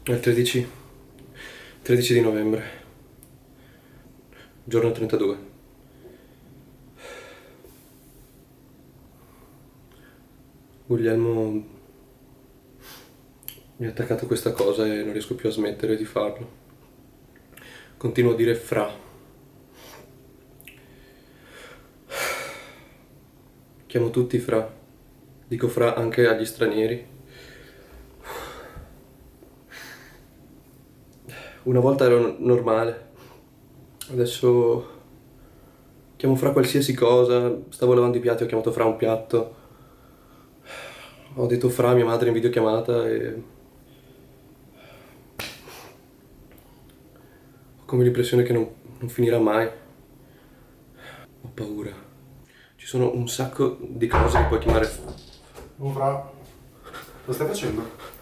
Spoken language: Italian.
È il 13 di novembre, giorno 32. Guglielmo mi ha attaccato questa cosa e non riesco più a smettere di farlo. Continuo a dire fra. Chiamo tutti fra. Dico fra anche agli stranieri. Una volta ero normale, adesso chiamo fra qualsiasi cosa. Stavo lavando i piatti, ho chiamato fra un piatto. Ho detto fra a mia madre in videochiamata e ho come l'impressione che non finirà mai. Ho paura. Ci sono un sacco di cose che puoi chiamare. Oh, fra, cosa stai facendo?